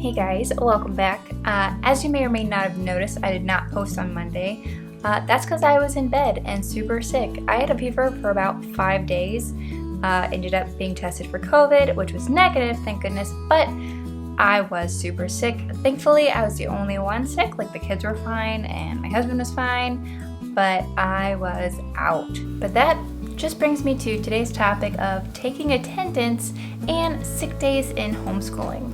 Hey guys, welcome back. As you may or may not have noticed, I did not post on Monday. That's because I was in bed and super sick. I had a fever for about 5 days. Ended up being tested for COVID, which was negative, thank goodness, but I was super sick. Thankfully, I was the only one sick. Like, the kids were fine and my husband was fine, but I was out. But that just brings me to today's topic of taking attendance and sick days in homeschooling.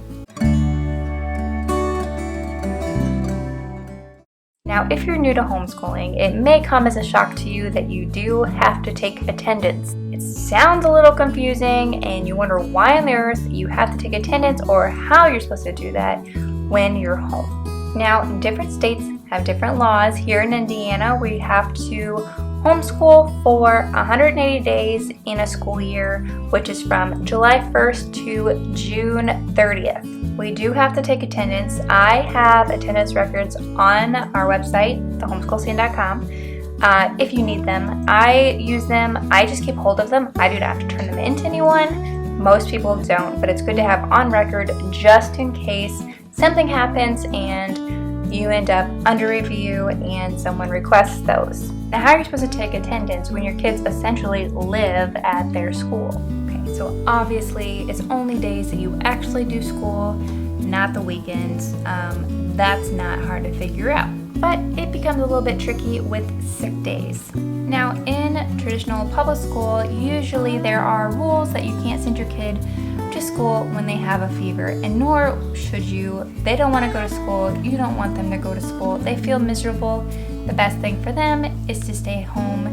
Now, if you're new to homeschooling, it may come as a shock to you that you do have to take attendance. It sounds a little confusing and you wonder why on earth you have to take attendance or how you're supposed to do that when you're home. Now, different states have different laws. Here in Indiana, we have to homeschool for 180 days in a school year, which is from July 1st to June 30th. We do have to take attendance. I have attendance records on our website, thehomeschoolscene.com. If you need them, I use them. I just keep hold of them. I do not have to turn them in to anyone. Most people don't, but it's good to have on record just in case something happens and you end up under review and someone requests those. Now, how are you supposed to take attendance when your kids essentially live at their school? Okay, so obviously it's only days that you actually do school, not the weekends. That's not hard to figure out, but it becomes a little bit tricky with sick days. Now, in traditional public school, usually there are rules that you can't send your kid to school when they have a fever, and nor should you. They don't want to go to school. You don't want them to go to school. They feel miserable. The best thing for them is to stay home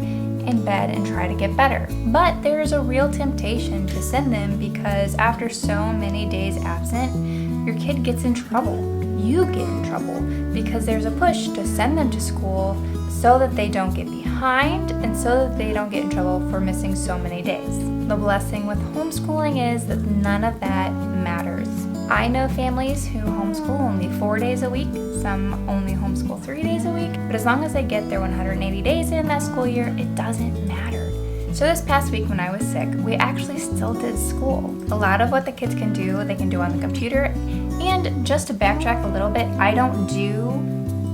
in bed and try to get better. But there's a real temptation to send them because after so many days absent, your kid gets in trouble. You get in trouble because there's a push to send them to school so that they don't get behind and so that they don't get in trouble for missing so many days. The blessing with homeschooling is that none of that matters. I know families who homeschool only 4 days a week, some only homeschool 3 days a week, but as long as they get their 180 days in that school year, it doesn't matter. So this past week when I was sick, we actually still did school. A lot of what the kids can do, they can do on the computer. And just to backtrack a little bit, I don't do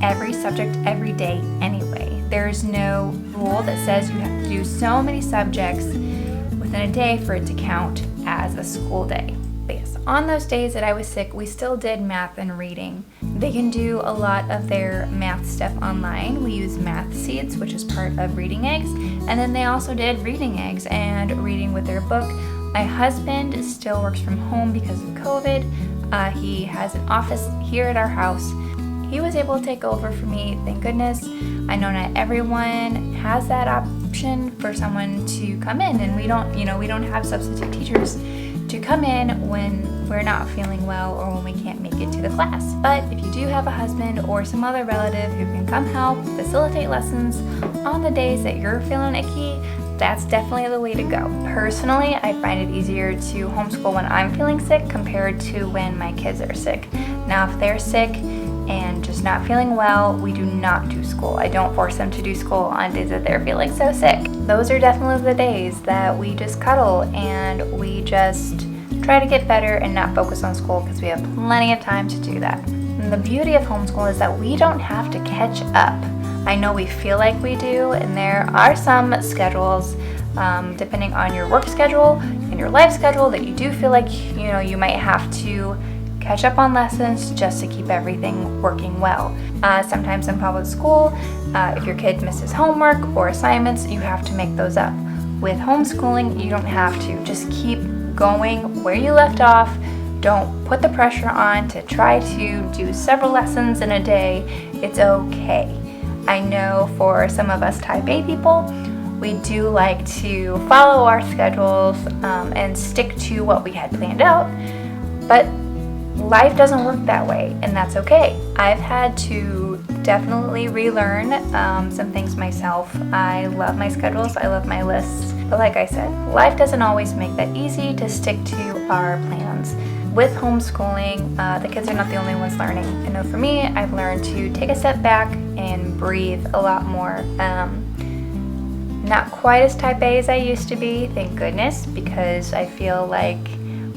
every subject every day anyway. There's no rule that says you have to do so many subjects within a day for it to count as a school day. But yes, on those days that I was sick, we still did math and reading. They can do a lot of their math stuff online. We use Math Seeds, which is part of Reading Eggs. And then they also did Reading Eggs and reading with their book. My husband still works from home because of COVID. He has an office here at our house. He was able to take over for me, thank goodness. I know not everyone has that option for someone to come in, and we don't have substitute teachers to come in when we're not feeling well or when we can't make it to the class. But if you do have a husband or some other relative who can come help facilitate lessons on the days that you're feeling icky, that's definitely the way to go. Personally, I find it easier to homeschool when I'm feeling sick compared to when my kids are sick. Now, if they're sick and just not feeling well, we do not do school. I don't force them to do school on days that they're feeling so sick. Those are definitely the days that we just cuddle and we just try to get better and not focus on school because we have plenty of time to do that. And the beauty of homeschool is that we don't have to catch up. I know we feel like we do, and there are some schedules, depending on your work schedule and your life schedule, that you do feel like you might have to catch up on lessons just to keep everything working well. Sometimes in public school, if your kid misses homework or assignments, you have to make those up. With homeschooling, you don't have to. Just keep going where you left off. Don't put the pressure on to try to do several lessons in a day. It's okay. I know for some of us type A people, we do like to follow our schedules and stick to what we had planned out, but life doesn't work that way, and that's okay. I've had to definitely relearn some things myself. I love my schedules, I love my lists, but like I said, life doesn't always make that easy to stick to our plans. With homeschooling, the kids are not the only ones learning. I know for me, I've learned to take a step back and breathe a lot more. Not quite as type A as I used to be, thank goodness, because I feel like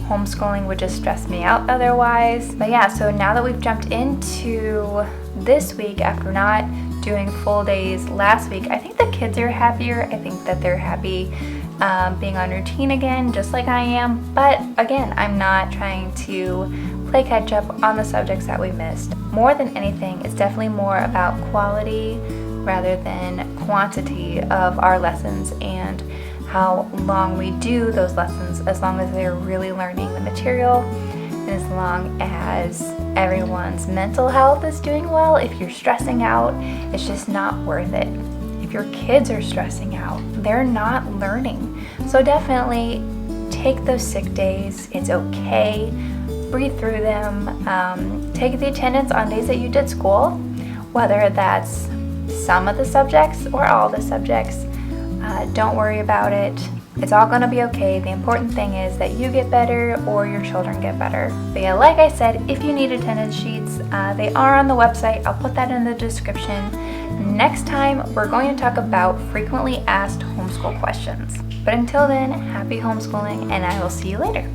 Homeschooling would just stress me out otherwise. But yeah, so now that we've jumped into this week after not doing full days last week, I think the kids are happier. I think that they're happy being on routine again, just like I am. But again, I'm not trying to play catch up on the subjects that we missed. More than anything, it's definitely more about quality rather than quantity of our lessons and how long we do those lessons, as long as they're really learning the material and as long as everyone's mental health is doing well. If you're stressing out, it's just not worth it. If your kids are stressing out, they're not learning. So definitely take those sick days. It's okay. Breathe through them. Take the attendance on days that you did school, whether that's some of the subjects or all the subjects. Don't worry about it. It's all going to be okay. The important thing is that you get better or your children get better. But yeah, like I said, if you need attendance sheets, they are on the website. I'll put that in the description. Next time, we're going to talk about frequently asked homeschool questions. But until then, happy homeschooling, and I will see you later.